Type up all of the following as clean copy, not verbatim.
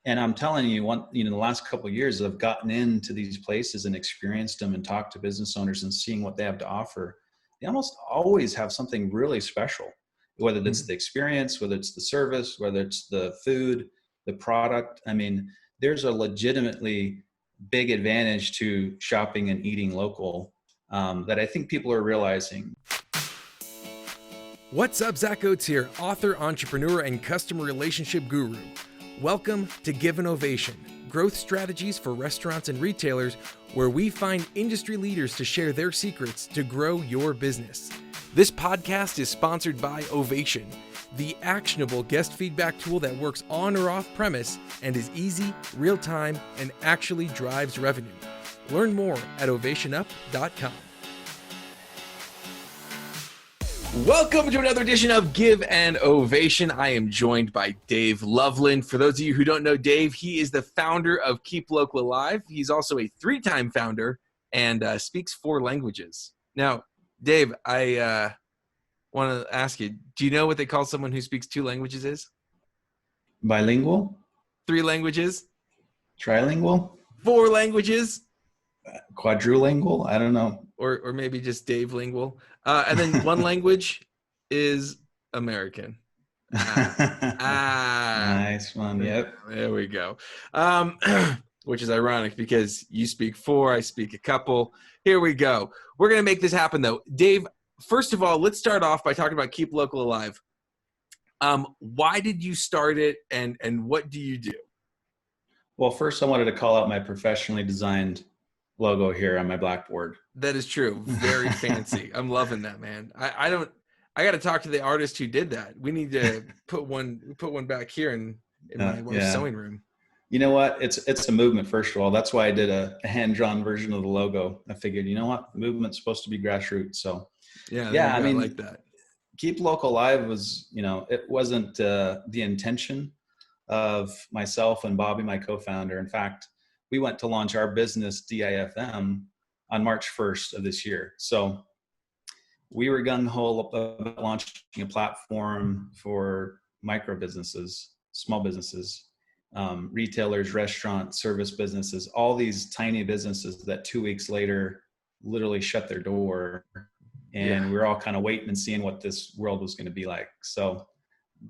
And I'm telling you, the last couple of years, I've gotten into these places and experienced them and talked to business owners and seeing what they have to offer. They almost always have something really special, whether it's the experience, whether it's the service, whether it's the food, the product. I mean, there's a legitimately big advantage to shopping and eating local that I think people are realizing. What's up, Zach Oates here, author, entrepreneur, and customer relationship guru. Welcome to Give an Ovation, growth strategies for restaurants and retailers, where we find industry leaders to share their secrets to grow your business. This podcast is sponsored by Ovation, the actionable guest feedback tool that works on or off premise and is easy, real-time, and actually drives revenue. Learn more at ovationup.com. Welcome to another edition of Give an Ovation. I am joined by Dave Loveland. For those of you who don't know Dave, he is the founder of Keep Local Alive. He's also a three-time founder and speaks 4 languages. Now, Dave, I want to ask you, do you know what they call someone who speaks 2 languages is? Bilingual? 3 languages? Trilingual? 4 languages? Quadrilingual? I don't know. Or maybe just Dave lingual. And then 1 language is American. Nice one. Yep. There we go. Which is ironic because you speak 4, I speak a couple. Here we go. We're going to make this happen, though. Dave, first of all, let's start off by talking about Keep Local Alive. Why did you start it, and what do you do? Well, first I wanted to call out my professionally designed logo here on my blackboard. That is true. Very fancy. I'm loving that, man. I got to talk to the artist who did that. We need to put one back here in my wife's sewing room. You know what? It's a movement, first of all. That's why I did a hand-drawn version of the logo. I figured, you know what? The movement's supposed to be grassroots. So yeah, I mean, like that. Keep Local Alive was, it wasn't the intention of myself and Bobby, my co-founder. In fact, we went to launch our business, DIFM, on March 1st of this year. So we were gung-ho about launching a platform for micro businesses, small businesses, retailers, restaurants, service businesses, all these tiny businesses that 2 weeks later literally shut their door. And we were all kind of waiting and seeing what this world was going to be like. So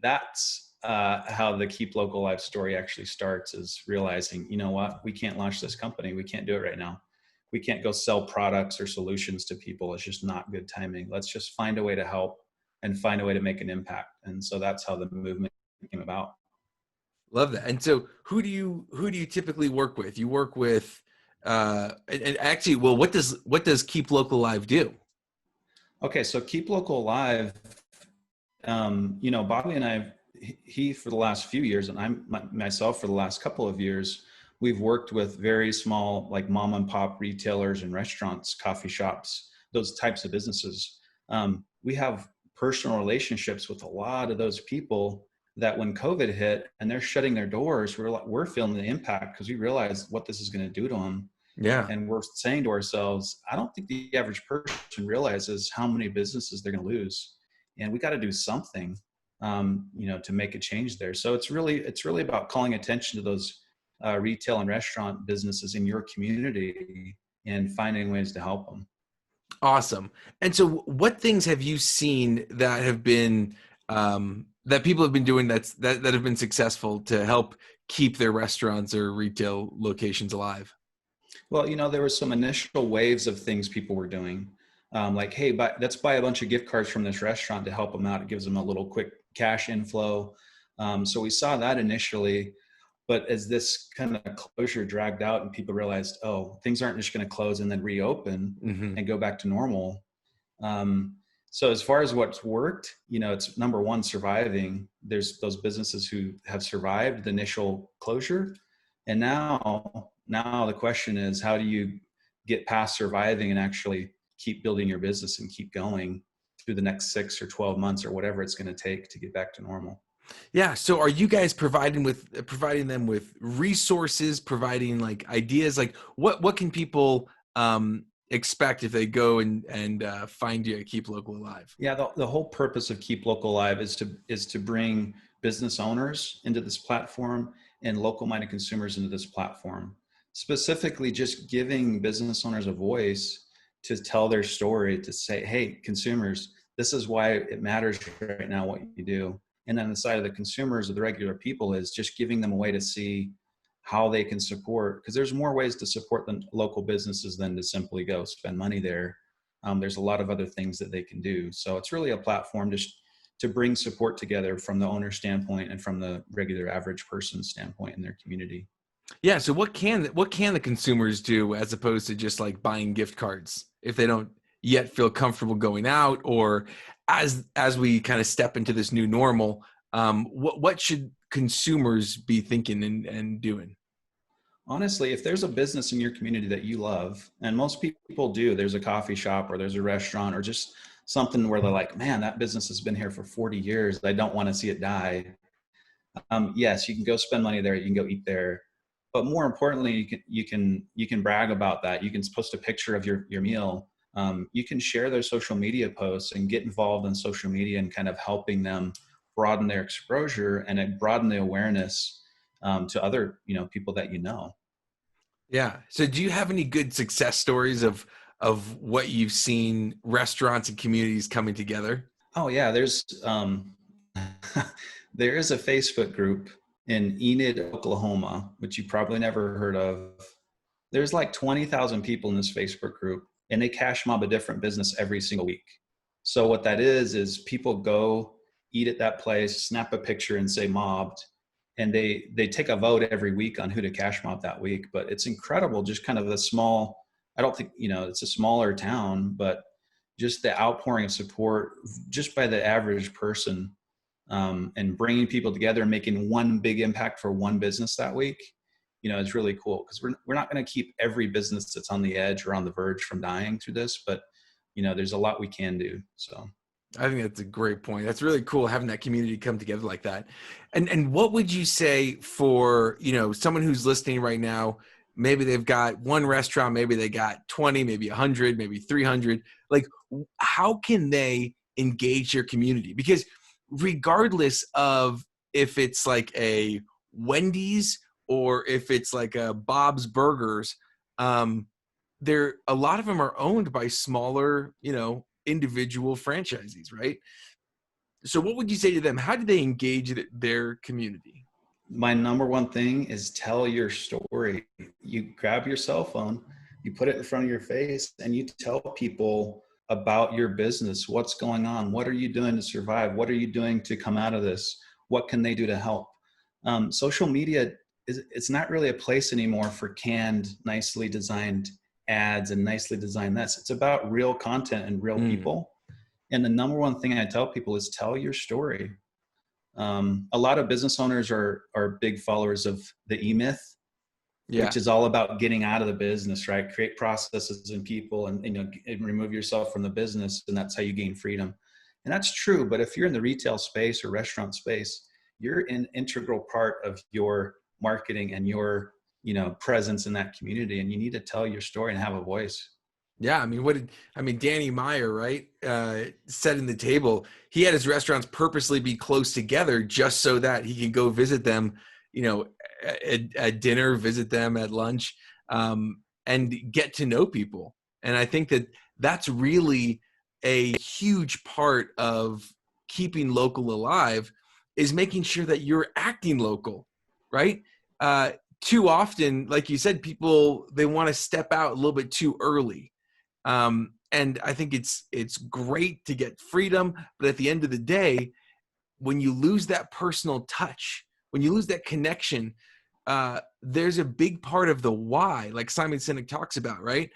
that's how the Keep Local Alive story actually starts, is realizing, you know what, we can't launch this company. We can't do it right now. We can't go sell products or solutions to people. It's just not good timing. Let's just find a way to help and find a way to make an impact. And so that's how the movement came about. Love that. And so who do you typically work with? You work with, and actually, well, what does Keep Local Alive do? Okay. So Keep Local Alive, Bobby and I, he for the last few years, and myself for the last couple of years, we've worked with very small, like mom and pop retailers and restaurants, coffee shops, those types of businesses. We have personal relationships with a lot of those people that when COVID hit and they're shutting their doors, we're feeling the impact because we realize what this is going to do to them. Yeah. And we're saying to ourselves, I don't think the average person realizes how many businesses they're going to lose. And we got to do something, to make a change there. So it's really about calling attention to those retail and restaurant businesses in your community and finding ways to help them. Awesome. And so what things have you seen that have been, that people have been doing that have been successful to help keep their restaurants or retail locations alive? Well, there were some initial waves of things people were doing. Like, hey, let's buy a bunch of gift cards from this restaurant to help them out. It gives them a little quick cash inflow. So we saw that initially, but as this kind of closure dragged out and people realized, oh, things aren't just going to close and then reopen and go back to normal. So as far as what's worked, it's number one, surviving. There's those businesses who have survived the initial closure. And now the question is, how do you get past surviving and actually keep building your business and keep going through the next 6 or 12 months or whatever it's going to take to get back to normal? Yeah. So are you guys providing them with resources, providing like ideas, like what can people expect if they go and find you at Keep Local Alive? Yeah. The whole purpose of Keep Local Alive is to bring business owners into this platform and local-minded consumers into this platform. Specifically, just giving business owners a voice to tell their story, to say, hey, consumers, this is why it matters right now what you do. And then the side of the consumers, of the regular people, is just giving them a way to see how they can support, because there's more ways to support the local businesses than to simply go spend money there. There's a lot of other things that they can do. So it's really a platform just to bring support together from the owner standpoint and from the regular average person standpoint in their community. Yeah. So what can the consumers do as opposed to just like buying gift cards if they don't yet feel comfortable going out, or as we kind of step into this new normal, what should consumers be thinking and doing? Honestly, if there's a business in your community that you love, and most people do, there's a coffee shop or there's a restaurant or just something where they're like, man, that business has been here for 40 years. I don't want to see it die. Yes, you can go spend money there. You can go eat there. But more importantly, you can brag about that. You can post a picture of your meal. You can share their social media posts and get involved in social media and kind of helping them broaden their exposure and broaden the awareness to other people that you know. Yeah. So do you have any good success stories of what you've seen restaurants and communities coming together? Oh yeah, there's there is a Facebook group in Enid, Oklahoma, which you probably never heard of. There's like 20,000 people in this Facebook group, and they cash mob a different business every single week. So what that is people go eat at that place, snap a picture and say mobbed, and they take a vote every week on who to cash mob that week. But it's incredible, just kind of the small, I don't think, it's a smaller town, but just the outpouring of support just by the average person, and bringing people together and making one big impact for one business that week, is really cool, because we're not going to keep every business that's on the edge or on the verge from dying through this, but there's a lot we can do. So I think that's a great point. That's really cool having that community come together like that. And what would you say for, someone who's listening right now, maybe they've got one restaurant, maybe they got 20, maybe 100, maybe 300, like how can they engage their community? Because regardless of if it's like a Wendy's or if it's like a Bob's Burgers, a lot of them are owned by smaller, individual franchisees, right? So what would you say to them? How do they engage their community? my number one thing is tell your story. You grab your cell phone, you put it in front of your face, and you tell people about your business. What's going on? What are you doing to survive? What are you doing to come out of this? What can they do to help? Social media it's not really a place anymore for canned, nicely designed ads and nicely designed this. It's about real content and real people. And the number one thing I tell people is tell your story. A lot of business owners are big followers of the E-Myth, which is all about getting out of the business, right? Create processes and people, and and remove yourself from the business, and that's how you gain freedom. And that's true. But if you're in the retail space or restaurant space, you're an integral part of your marketing and your presence in that community, and you need to tell your story and have a voice. Yeah, I mean, Danny Meyer, right? Setting the table. He had his restaurants purposely be close together just so that he can go visit them, at dinner, visit them at lunch, and get to know people. And I think that that's really a huge part of keeping local alive, is making sure that you're acting local, right? Too often, like you said, people, they want to step out a little bit too early. And I think it's great to get freedom, but at the end of the day, when you lose that personal touch, when you lose that connection, there's a big part of the why, like Simon Sinek talks about, right?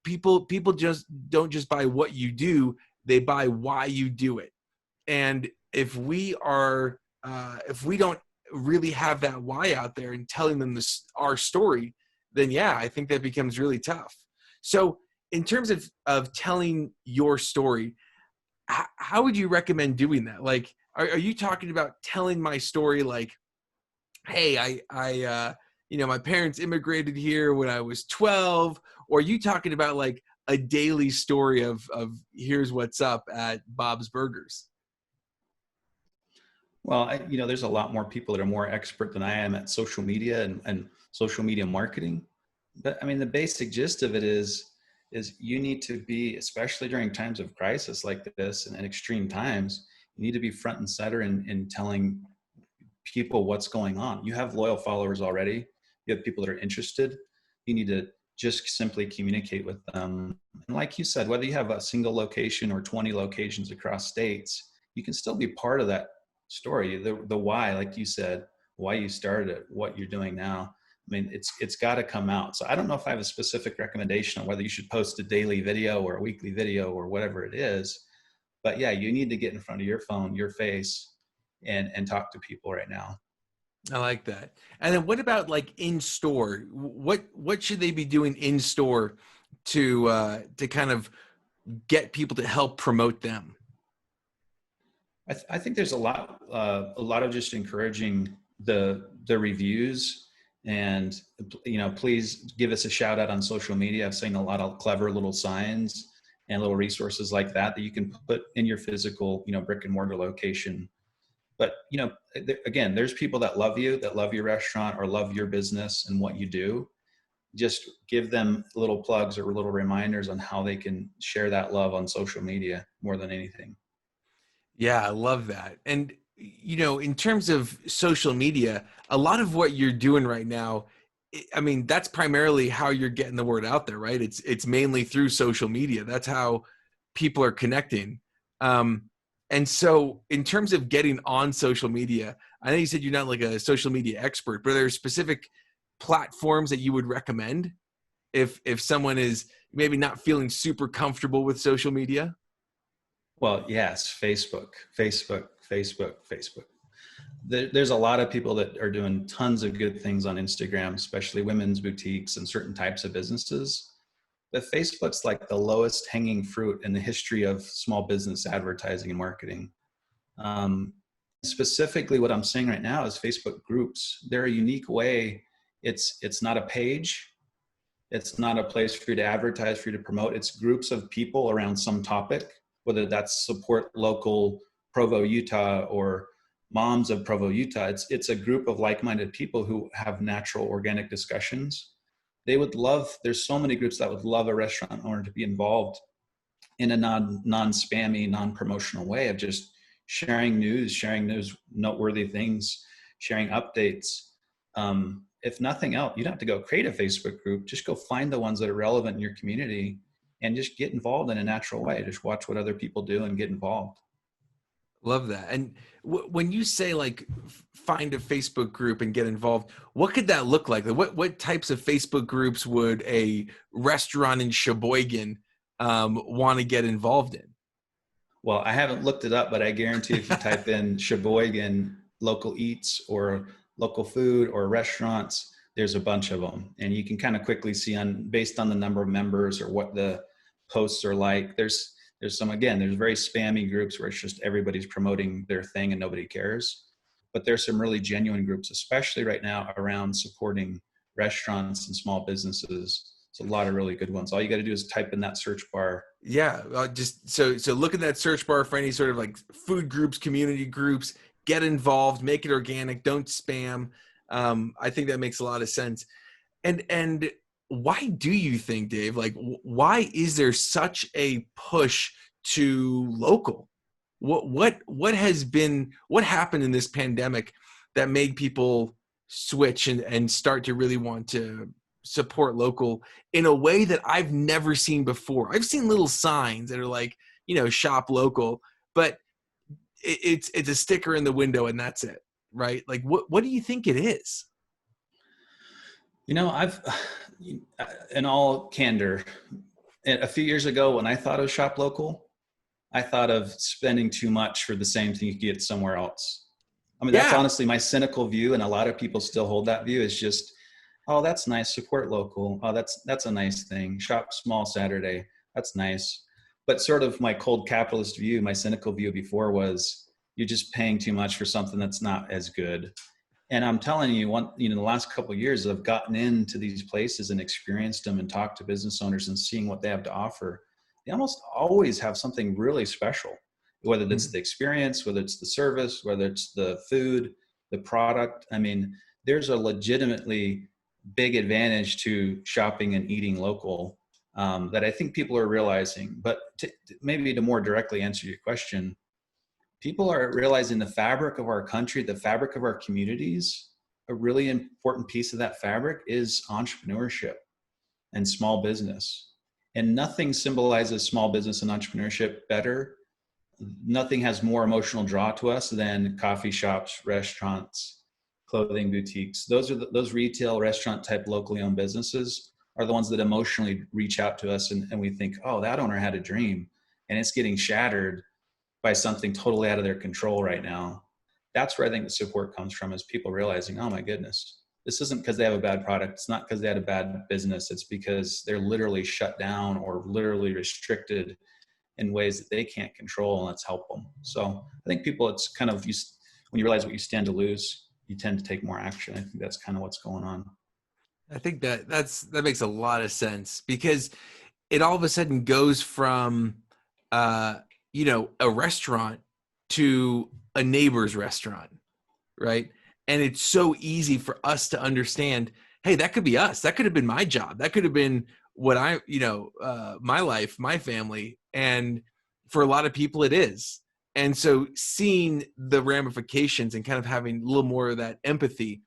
People just don't just buy what you do, they buy why you do it. And if we don't really have that why out there and telling them our story, then yeah, I think that becomes really tough. So in terms of telling your story, how would you recommend doing that? Like, are you talking about telling my story like, hey, I my parents immigrated here when I was 12, or are you talking about like a daily story of here's what's up at Bob's Burgers? Well, there's a lot more people that are more expert than I am at social media and social media marketing. But I mean, the basic gist of it is you need to be, especially during times of crisis like this and extreme times, you need to be front and center in telling people what's going on. You have loyal followers already. You have people that are interested. You need to just simply communicate with them. And like you said, whether you have a single location or 20 locations across states, you can still be part of that story. The why, like you said, why you started it, what you're doing now. I mean, it's got to come out. So I don't know if I have a specific recommendation on whether you should post a daily video or a weekly video or whatever it is. But yeah, you need to get in front of your phone, your face, and talk to people right now. I like that. And then what about like in store? What should they be doing in store to kind of get people to help promote them? I think there's a lot of just encouraging the reviews, and please give us a shout out on social media. I've seen a lot of clever little signs and little resources like that you can put in your physical brick and mortar location. But again, there's people that love you, that love your restaurant or love your business and what you do. Just give them little plugs or little reminders on how they can share that love on social media more than anything. Yeah, I love that. And in terms of social media, a lot of what you're doing right now, I mean, that's primarily how you're getting the word out there, right? It's mainly through social media. That's how people are connecting. And so in terms of getting on social media, I know you said you're not like a social media expert, but are there specific platforms that you would recommend if someone is maybe not feeling super comfortable with social media? Well, yes, Facebook. There's a lot of people that are doing tons of good things on Instagram, especially women's boutiques and certain types of businesses. But Facebook's like the lowest hanging fruit in the history of small business advertising and marketing. Specifically, what I'm saying right now is Facebook groups. They're a unique way. It's not a page. It's not a place for you to advertise, for you to promote. It's groups of people around some topic, whether that's support local Provo, Utah, or moms of Provo, Utah. It's a group of like-minded people who have natural organic discussions. They would love, there's so many groups that would love a restaurant owner to be involved in a non-spammy, non-promotional way of just sharing news, noteworthy things, sharing updates. If nothing else, you don't have to go create a Facebook group. Just go find the ones that are relevant in your community and just get involved in a natural way. Just watch what other people do and get involved. Love that. And when you say like find a Facebook group and get involved, what could that look like? What types of Facebook groups would a restaurant in Sheboygan want to get involved in? Well, I haven't looked it up, but I guarantee if you type in Sheboygan local eats or local food or restaurants, there's a bunch of them. And you can kind of quickly see based on the number of members or what the posts are like. There's there's very spammy groups where it's just everybody's promoting their thing and nobody cares. But there's some really genuine groups, especially right now around supporting restaurants and small businesses. It's a lot of really good ones. All you got to do is type in that search bar. Yeah, just so look at that search bar for any sort of like food groups, community groups. Get involved, make it organic, don't spam. I think that makes a lot of sense. And why do you think, Dave, like why is there such a push to local? What happened in this pandemic that made people switch and start to really want to support local in a way that I've never seen before? I've seen little signs that are like, shop local, but it's a sticker in the window and that's it, right? Like what do you think it is? I've, in all candor, a few years ago when I thought of shop local, I thought of spending too much for the same thing you could get somewhere else. I mean, that's honestly my cynical view, and a lot of people still hold that view. Is just, oh, that's nice, support local. Oh, that's a nice thing. Shop small Saturday. That's nice. But sort of my cold capitalist view, my cynical view before was you're just paying too much for something that's not as good. And I'm telling you, the last couple of years, I've gotten into these places and experienced them and talked to business owners and seeing what they have to offer. They almost always have something really special. whether it's the experience, whether it's the service, whether it's the food, the product. I mean, there's a legitimately big advantage to shopping and eating local that I think people are realizing. But maybe to more directly answer your question, people are realizing the fabric of our country, the fabric of our communities. A really important piece of that fabric is entrepreneurship and small business. And nothing symbolizes small business and entrepreneurship better. Nothing has more emotional draw to us than coffee shops, restaurants, clothing boutiques. Those retail restaurant type locally owned businesses are the ones that emotionally reach out to us, and we think, oh, that owner had a dream and it's getting shattered by something totally out of their control right now. That's where I think the support comes from, is people realizing, oh my goodness, this isn't because they have a bad product. It's not because they had a bad business. It's because they're literally shut down or literally restricted in ways that they can't control, and let's help them. So I think people, it's kind of, when you realize what you stand to lose, you tend to take more action. I think that's kind of what's going on. I think that makes a lot of sense, because it all of a sudden goes from, a restaurant to a neighbor's restaurant, right? And it's so easy for us to understand, hey, that could be us. That could have been my job. That could have been what my life, my family. And for a lot of people it is. And so seeing the ramifications and kind of having a little more of that empathy,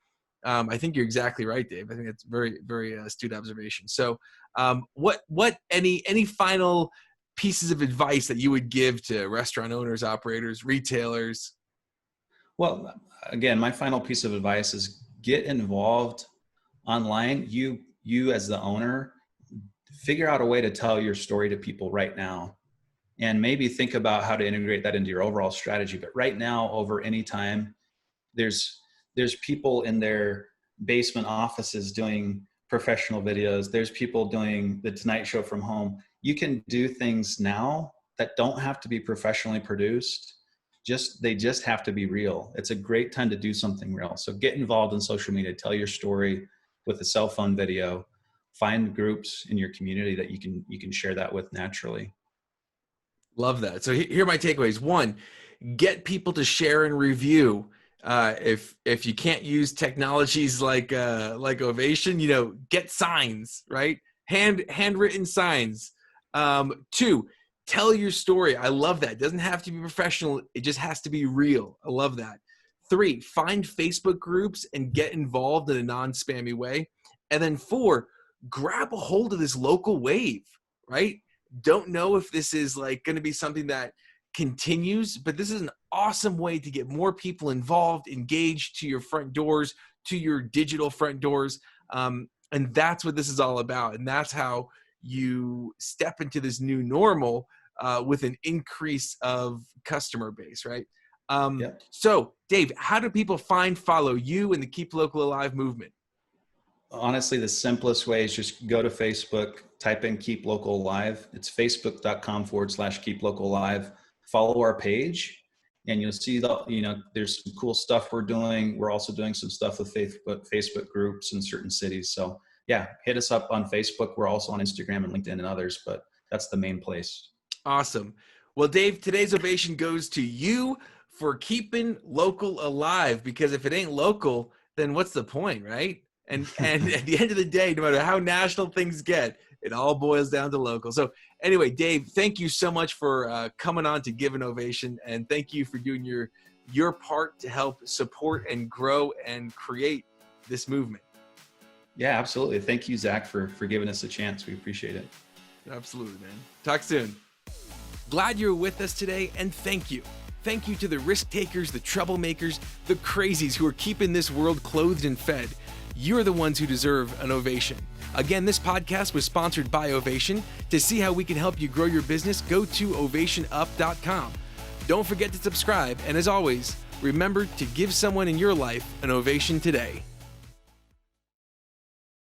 I think you're exactly right, Dave. I think that's very, very astute observation. So any final pieces of advice that you would give to restaurant owners, operators, retailers? Well, again, my final piece of advice is get involved online. You as the owner, figure out a way to tell your story to people right now, and maybe think about how to integrate that into your overall strategy. But right now, over any time, there's people in their basement offices doing professional videos. There's people doing the Tonight Show from home. You can do things now that don't have to be professionally produced. They just have to be real. It's a great time to do something real. So get involved in social media, tell your story with a cell phone video, find groups in your community that you can share that with naturally. Love that. So here are my takeaways. One, get people to share and review. If you can't use technologies like Ovation, get signs, right? Handwritten signs. Two, tell your story. I love that. It doesn't have to be professional. It just has to be real. I love that. Three, find Facebook groups and get involved in a non-spammy way. And then four, grab a hold of this local wave, right? Don't know if this is going to be something that continues, but this is an awesome way to get more people involved, engaged to your front doors, to your digital front doors. And that's what this is all about. And that's how you step into this new normal with an increase of customer base, right? Yep. So, Dave, how do people follow you and the Keep Local Alive movement? Honestly, the simplest way is just go to Facebook, type in Keep Local Alive. It's facebook.com/Keep Local Alive. Follow our page, and you'll see there's some cool stuff we're doing. We're also doing some stuff with Facebook groups in certain cities. So yeah, hit us up on Facebook. We're also on Instagram and LinkedIn and others, but that's the main place. Awesome. Well, Dave, today's ovation goes to you for keeping local alive, because if it ain't local, then what's the point, right? And at the end of the day, no matter how national things get, it all boils down to local. So anyway, Dave, thank you so much for coming on to give an ovation, and thank you for doing your part to help support and grow and create this movement. Yeah, absolutely. Thank you, Zach, for giving us a chance. We appreciate it. Absolutely, man. Talk soon. Glad you're with us today, and thank you. Thank you to the risk takers, the troublemakers, the crazies who are keeping this world clothed and fed. You're the ones who deserve an ovation. Again, this podcast was sponsored by Ovation. To see how we can help you grow your business, go to ovationup.com. Don't forget to subscribe, and as always, remember to give someone in your life an ovation today.